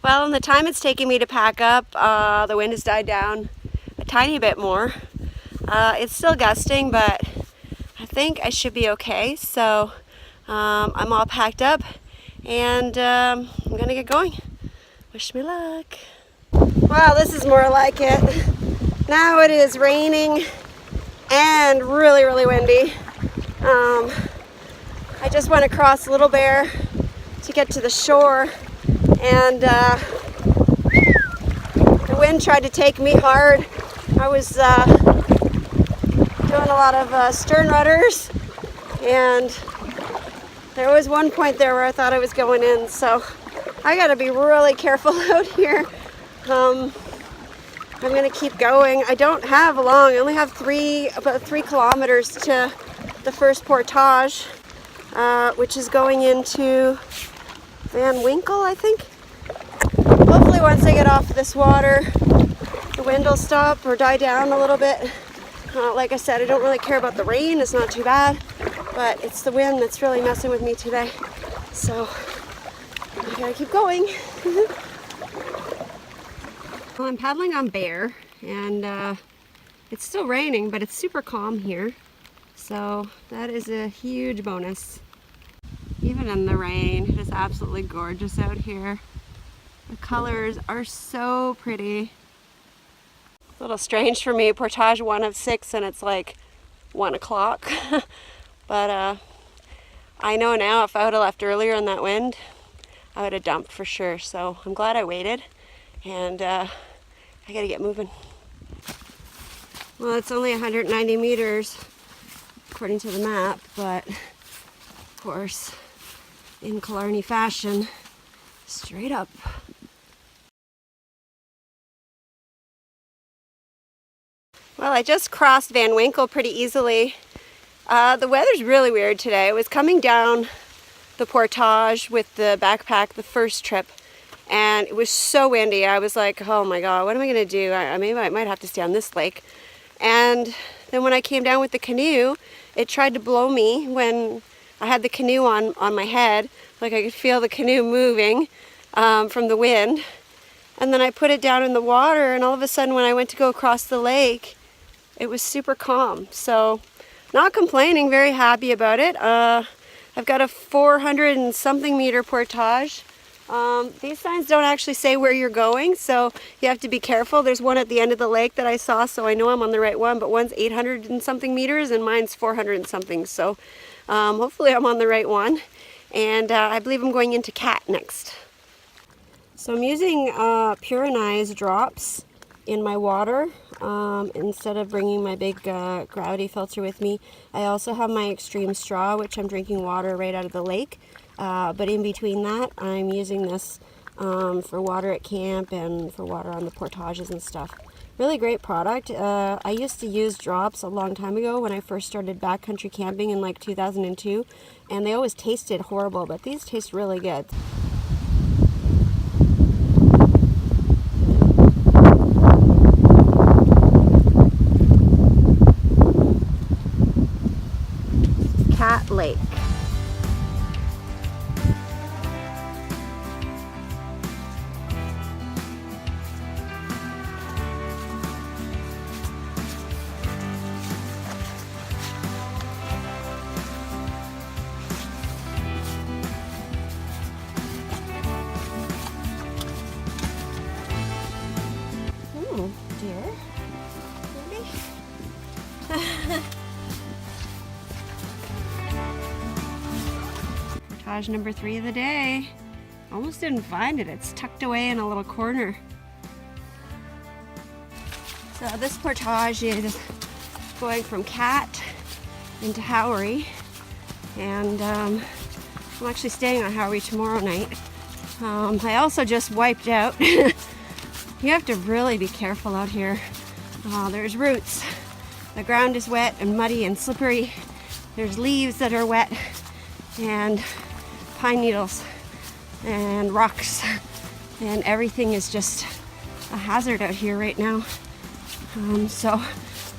Well, in the time it's taking me to pack up, the wind has died down a tiny bit more. It's still gusting, but I think I should be okay. So I'm all packed up and I'm gonna get going. Wish me luck. Wow, this is more like it. Now it is raining and really, really windy. I just went across Little Bear to get to the shore, and the wind tried to take me hard. I was doing a lot of stern rudders, and there was one point there where I thought I was going in, so I gotta be really careful out here. I'm gonna keep going. I don't have long. I only have about 3 kilometers to the first portage, which is going into Van Winkle, I think. Hopefully once I get off this water, the wind will stop or die down a little bit. Like I said, I don't really care about the rain. It's not too bad, but it's the wind that's really messing with me today. So I gotta keep going. Well, I'm paddling on Bear, and it's still raining, but it's super calm here. So that is a huge bonus. Even in the rain, it is absolutely gorgeous out here. The colors are so pretty. It's a little strange for me, portage 1 of 6, and it's like 1 o'clock. But I know now if I would have left earlier in that wind, I would have dumped for sure. So I'm glad I waited, and I gotta get moving. Well, it's only 190 meters according to the map, but of course, in Killarney fashion, straight up. Well, I just crossed Van Winkle pretty easily. The weather's really weird today. It was coming down the portage with the backpack the first trip, and it was so windy. I was like, oh my god, what am I gonna do? Maybe I might have to stay on this lake. And then when I came down with the canoe, it tried to blow me when I had the canoe on my head. Like I could feel the canoe moving from the wind. And then I put it down in the water, and all of a sudden when I went to go across the lake, it was super calm. So not complaining, very happy about it. I've got a 400 and something meter portage. These signs don't actually say where you're going, so you have to be careful. There's one at the end of the lake that I saw, so I know I'm on the right one, but one's 800 and something meters and mine's 400 and something, so hopefully I'm on the right one. And I believe I'm going into Cat next. So I'm using Purinized drops in my water instead of bringing my big gravity filter with me. I also have my Extreme Straw, which I'm drinking water right out of the lake. But in between that, I'm using this for water at camp and for water on the portages and stuff. Really great product. I used to use drops a long time ago when I first started backcountry camping in like 2002, and they always tasted horrible, but these taste really good. Cat Lake. Oh dear. Maybe? Portage number 3 of the day. Almost didn't find it. It's tucked away in a little corner. So this portage is going from Cat into Howery, and I'm actually staying on Howery tomorrow night. I also just wiped out. You have to really be careful out here. There's roots. The ground is wet and muddy and slippery. There's leaves that are wet, and pine needles and rocks, and everything is just a hazard out here right now. So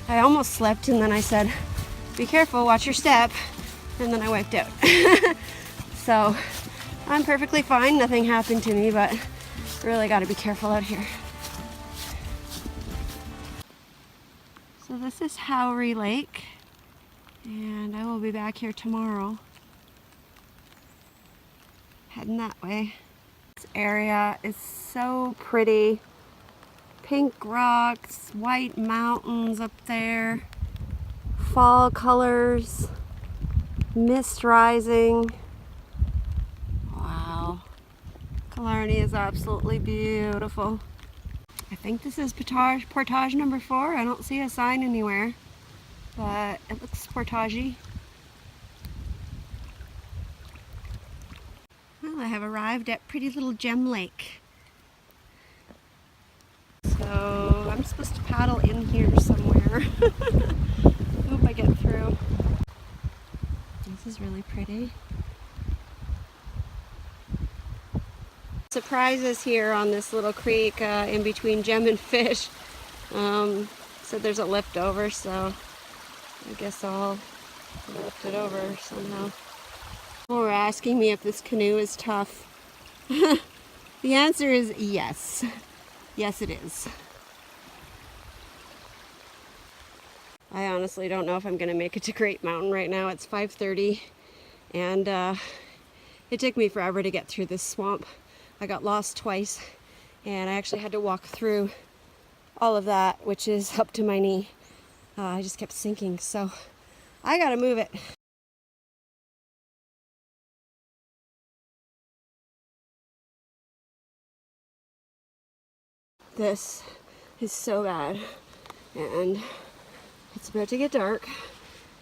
I almost slipped, and then I said, be careful, watch your step, and then I wiped out. So I'm perfectly fine, nothing happened to me, but Really got to be careful out here. So this is Howry Lake, and I will be back here tomorrow. Heading that way. This area is so pretty. Pink rocks, white mountains up there, fall colors, mist rising. Wow. Killarney is absolutely beautiful. I think this is portage number 4. I don't see a sign anywhere, but it looks portagey. Well, I have arrived at pretty little Gem Lake. So I'm supposed to paddle in here somewhere. Hope I get through. This is really pretty. Surprises here on this little creek in between Gem and Fish. So there's a lift over, so I guess I'll lift it over somehow. People were asking me if this canoe is tough. The answer is yes. Yes, it is. I honestly don't know if I'm going to make it to Great Mountain right now. It's 5:30, and it took me forever to get through this swamp. I got lost twice, and I actually had to walk through all of that, which is up to my knee. I just kept sinking, so I gotta move it. This is so bad, and it's about to get dark,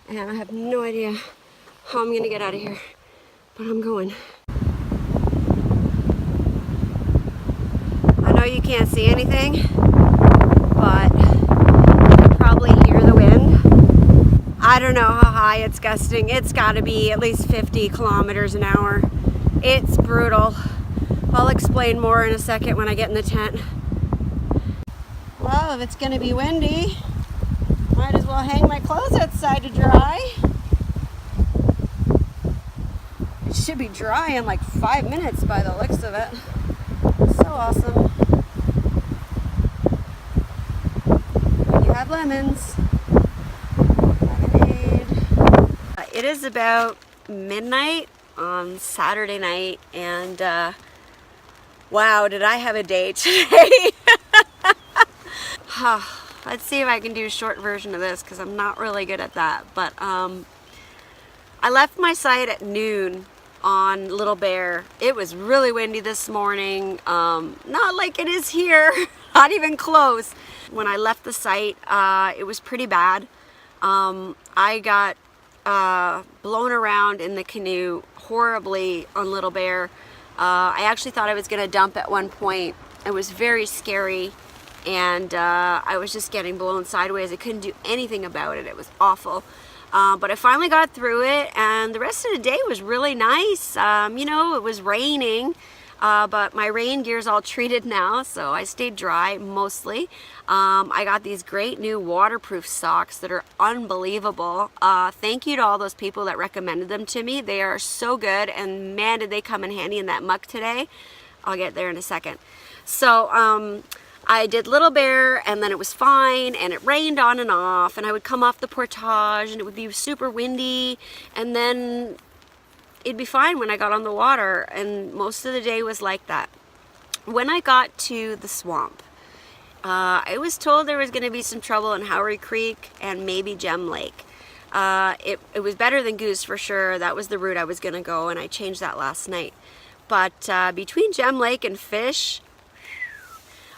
and I have no idea how I'm gonna get out of here, but I'm going. I know you can't see anything, but you can probably hear the wind. I don't know how high it's gusting. It's gotta be at least 50 kilometers an hour. It's brutal. I'll explain more in a second when I get in the tent. Well, if it's gonna be windy, might as well hang my clothes outside to dry. It should be dry in like 5 minutes by the looks of it. So awesome. When you have lemons. Lemonade. It is about midnight on Saturday night, and wow, did I have a day today. Let's see if I can do a short version of this, because I'm not really good at that. But I left my site at noon on Little Bear. It was really windy this morning. Not like it is here, not even close. When I left the site, it was pretty bad. I got blown around in the canoe horribly on Little Bear. I actually thought I was going to dump at one point. It was very scary. And I was just getting blown sideways. I couldn't do anything about it. It was awful. But I finally got through it, and the rest of the day was really nice. You know, it was raining, but my rain gear's all treated now, so I stayed dry mostly. I got these great new waterproof socks that are unbelievable. Thank you to all those people that recommended them to me. They are so good, and man, did they come in handy in that muck today. I'll get there in a second. So, I did Little Bear, and then it was fine, and it rained on and off, and I would come off the portage, and it would be super windy, and then it'd be fine when I got on the water, and most of the day was like that. When I got to the swamp, I was told there was going to be some trouble in Howry Creek and maybe Gem Lake. It was better than Goose for sure. That was the route I was going to go, and I changed that last night. But between Gem Lake and Fish,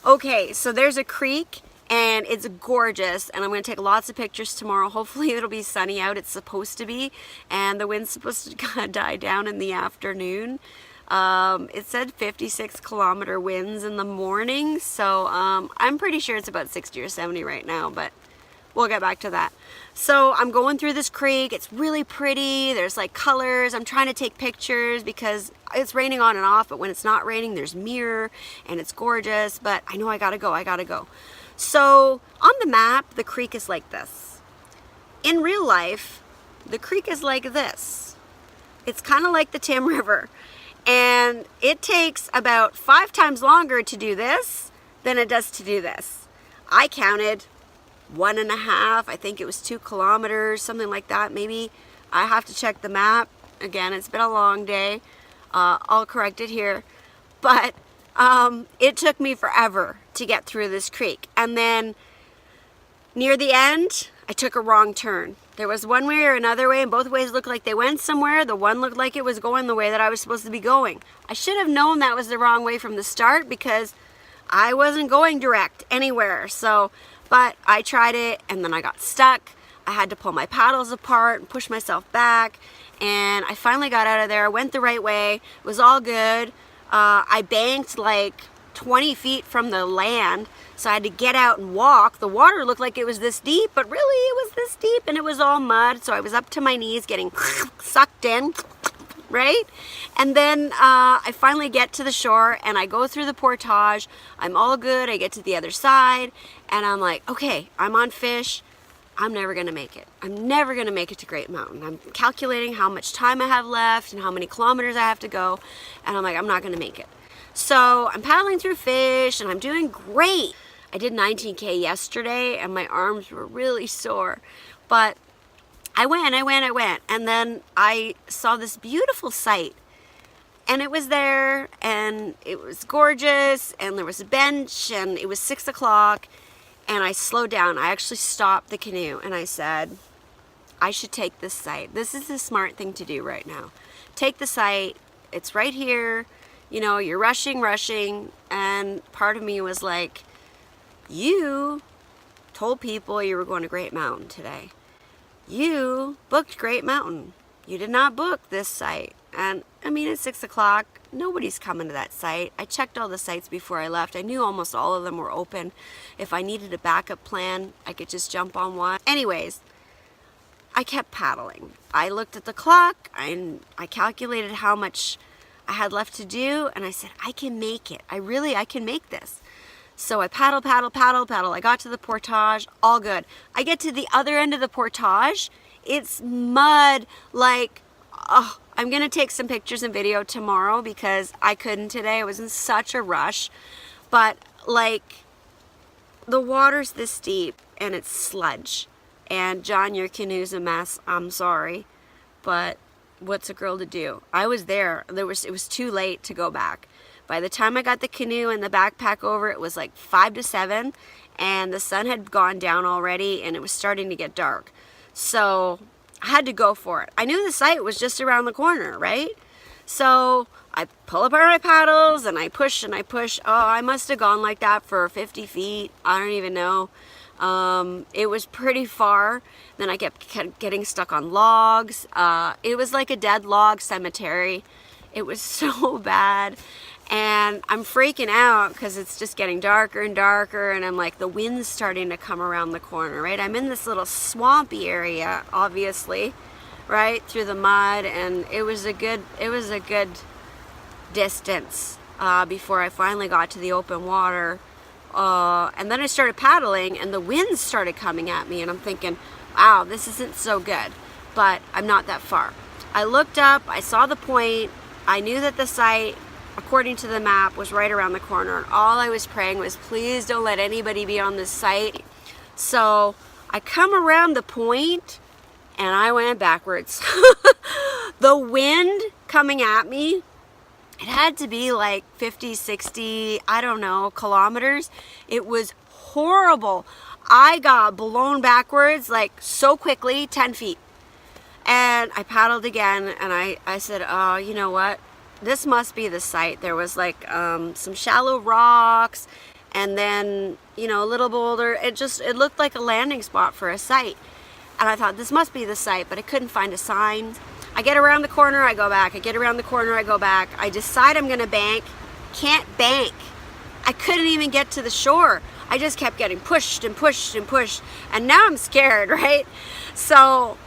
okay, so there's a creek, and it's gorgeous, and I'm going to take lots of pictures tomorrow. Hopefully it'll be sunny out. It's supposed to be, and the wind's supposed to kind of die down in the afternoon. It said 56 kilometer winds in the morning, so I'm pretty sure it's about 60 or 70 right now, but we'll get back to that. So I'm going through this creek. It's really pretty. There's like colors. I'm trying to take pictures because it's raining on and off, but when it's not raining, there's mirror, and it's gorgeous, but I know I gotta go. So on the map, the creek is like this. In real life, the creek is like this. It's kind of like the Tim River. And it takes about 5 times longer to do this than it does to do this. I counted 1.5, I think it was 2 kilometers, something like that. Maybe I have to check the map. Again, it's been a long day. I'll correct it here. But it took me forever to get through this creek. And then near the end, I took a wrong turn. There was one way or another way, and both ways looked like they went somewhere. The one looked like it was going the way that I was supposed to be going. I should have known that was the wrong way from the start because I wasn't going direct anywhere. So, but I tried it, and then I got stuck. I had to pull my paddles apart and push myself back, and I finally got out of there. I went the right way. It was all good. I banked like 20 feet from the land, so I had to get out and walk. The water looked like it was this deep, but really it was this deep, and it was all mud, so I was up to my knees getting sucked in, right? And then I finally get to the shore, and I go through the portage. I'm all good. I get to the other side, and I'm like, okay, I'm on fish. I'm never going to make it. I'm never going to make it to Great Mountain. I'm calculating how much time I have left and how many kilometers I have to go, and I'm like, I'm not going to make it. So I'm paddling through fish, and I'm doing great. I did 19K yesterday, and my arms were really sore, but I went, and then I saw this beautiful sight, and it was there, and it was gorgeous, and there was a bench, and it was 6 o'clock, and I slowed down. I actually stopped the canoe, and I said, I should take this sight. This is the smart thing to do right now. Take the sight. It's right here. You know, you're rushing, and part of me was like, you told people you were going to Great Mountain today. You booked Great Mountain. You did not book this site. And I mean, it's 6 o'clock. Nobody's coming to that site. I checked all the sites before I left. I knew almost all of them were open. If I needed a backup plan, I could just jump on one. Anyways, I kept paddling. I looked at the clock, and I calculated how much I had left to do, and I said, I can make it. I can make this. So I paddle. I got to the portage, all good. I get to the other end of the portage. It's mud, like, oh, I'm going to take some pictures and video tomorrow because I couldn't today. I was in such a rush. But, like, the water's this deep, and it's sludge. And, John, your canoe's a mess. I'm sorry. But what's a girl to do? I was there. It was too late to go back. By the time I got the canoe and the backpack over, it was like 5 to 7, and the sun had gone down already, and it was starting to get dark. So I had to go for it. I knew the site was just around the corner, right? So I pull apart my paddles, and I push. Oh, I must have gone like that for 50 feet. I don't even know. It was pretty far. Then I kept getting stuck on logs. It was like a dead log cemetery. It was so bad. And I'm freaking out because it's just getting darker and darker, and I'm like, the wind's starting to come around the corner, right? I'm in this little swampy area, obviously, right, through the mud, and it was a good distance before I finally got to the open water. And then I started paddling, and the wind started coming at me, and I'm thinking, wow, this isn't so good, but I'm not that far. I looked up, I saw the point, I knew that the site, according to the map, was right around the corner, and all I was praying was, please don't let anybody be on this site. So I come around the point, and I went backwards. The wind coming at me, it had to be like 50, 60, I don't know, kilometers. It was horrible. I got blown backwards like so quickly, 10 feet. And I paddled again, and I said, oh, you know what? This must be the site. There was like some shallow rocks, and then, you know, a little boulder. It looked like a landing spot for a site. And I thought, this must be the site, but I couldn't find a sign. I get around the corner, I go back. I get around the corner, I go back. I decide I'm gonna bank. Can't bank. I couldn't even get to the shore. I just kept getting pushed and pushed and pushed. And now I'm scared, right? So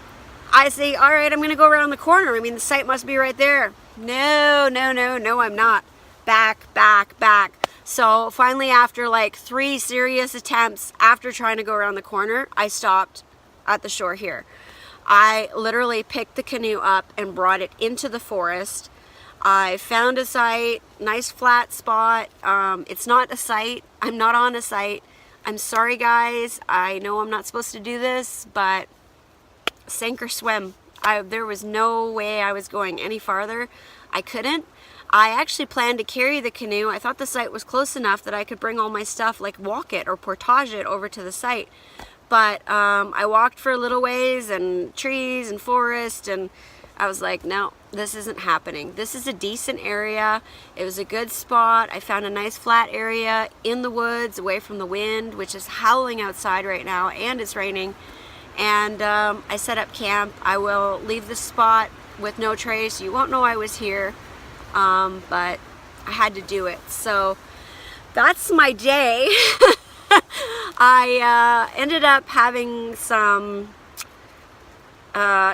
I say, all right, I'm gonna go around the corner. I mean, the site must be right there. No, I'm not. Back. So finally, after like 3 serious attempts, after trying to go around the corner, I stopped at the shore here. I literally picked the canoe up and brought it into the forest. I found a site, nice flat spot. It's not a site. I'm not on a site. I'm sorry guys. I know I'm not supposed to do this, but sink or swim. There was no way I was going any farther. I couldn't. I actually planned to carry the canoe. I thought the site was close enough that I could bring all my stuff, like walk it or portage it over to the site. But I walked for a little ways and trees and forest, and I was like, no, this isn't happening. This is a decent area. It was a good spot. I found a nice flat area in the woods away from the wind, which is howling outside right now, and it's raining. And I set up camp. I will leave the spot with no trace. You won't know I was here, but I had to do it. So that's my day. I ended up having some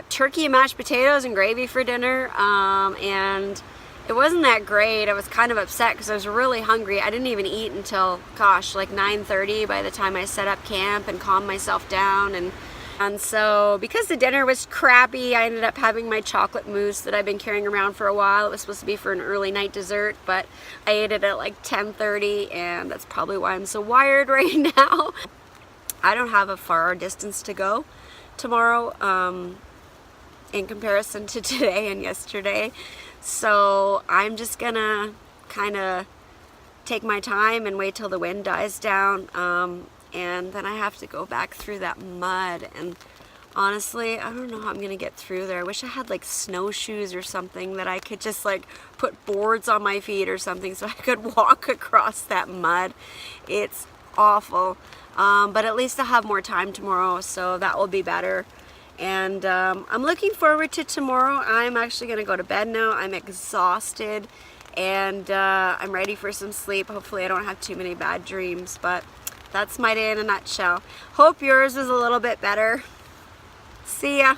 turkey and mashed potatoes and gravy for dinner, and it wasn't that great. I was kind of upset because I was really hungry. I didn't even eat until, gosh, like 9:30 by the time I set up camp and calmed myself down. And so because the dinner was crappy, I ended up having my chocolate mousse that I've been carrying around for a while. It was supposed to be for an early night dessert, but I ate it at like 10:30, and that's probably why I'm so wired right now. I don't have a far distance to go tomorrow in comparison to today and yesterday. So I'm just gonna kind of take my time and wait till the wind dies down. And then I have to go back through that mud, and honestly, I don't know how I'm gonna get through there. I wish I had like snowshoes or something that I could just like put boards on my feet or something so I could walk across that mud. It's awful, but at least I'll have more time tomorrow, so that will be better. And I'm looking forward to tomorrow. I'm actually gonna go to bed now. I'm exhausted, and I'm ready for some sleep. Hopefully I don't have too many bad dreams, but that's my day in a nutshell. Hope yours was a little bit better. See ya.